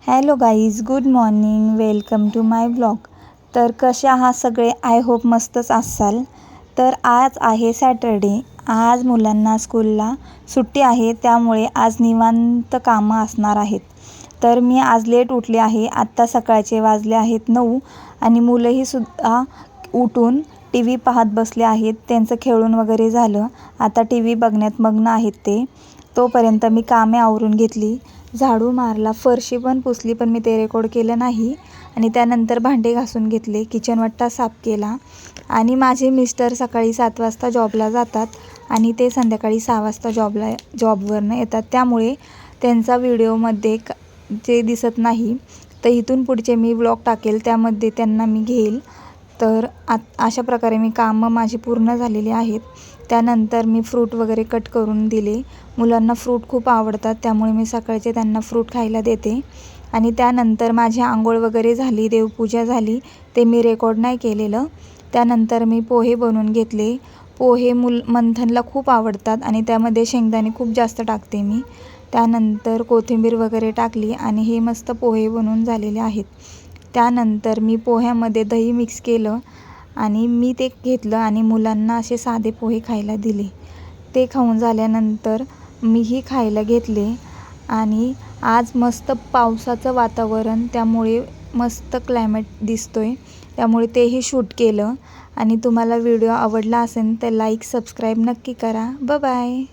Hello guys, good morning, welcome to my blog. तर कसे आहात सगळे? आय होप मस्तच असाल. तर आज आहे सॅटर्डे. आज मुलांना स्कूलला सुट्टी आहे, त्यामुळे आज निवांत कामं असणार आहेत. तर मी आज लेट उठले आहे. आत्ता सकाळचे वाजले आहेत 9 आणि मुलंही सुद्धा उठून टी व्ही पाहत बसले आहेत. त्यांचं खेळून वगैरे झालं, आता टी व्ही बघण्यात मग्न आहेत ते. तोपर्यंत मी कामे आवरून घेतली, झाडू मारला, फरशी पण पुसली, पण मी ते रेकॉर्ड केलं नाही. आणि त्यानंतर भांडे घासून घेतले, किचन वट्टा साफ केला. आणि माझे मिस्टर सकाळी 7 वाजता जॉबला जातात आणि ते संध्याकाळी 6 वाजता जॉबवरनं येतात, त्यामुळे त्यांचा व्हिडिओमध्ये जे दिसत नाही. तर इथून पुढचे मी व्लॉग टाकेल, त्यामध्ये त्यांना मी घेईल. तर अशा प्रकारे मी कामं माझी पूर्ण झालेली आहेत. त्यानंतर मी फ्रूट वगैरे कट करून दिले. मुलांना फ्रूट खूप आवडतात, त्यामुळे मी सकाळचे त्यांना फ्रूट खायला देते. आणि त्यानंतर माझी आंघोळ वगैरे झाली, देवपूजा झाली, ते मी रेकॉर्ड नाही केलेलं. त्यानंतर मी पोहे बनवून घेतले. पोहे मंथनला खूप आवडतात आणि त्यामध्ये शेंगदाणे खूप जास्त टाकते मी. त्यानंतर कोथिंबीर वगैरे टाकली आणि हे मस्त पोहे बनवून झालेले आहेत. त्यानंतर मी पोह्यामध्ये दही मिक्स केलं आणि मी ते घेतलं आणि मुलांना असे साधे पोहे खायला दिले. ते खाऊन झाल्यानंतर मीही खायला घेतले. आणि आज मस्त पावसाचं वातावरण, त्यामुळे मस्त क्लायमेट दिसतोय, त्यामुळे तेही शूट केलं. आणि तुम्हाला व्हिडिओ आवडला असेल तर लाईक सबस्क्राईब नक्की करा. Bye bye.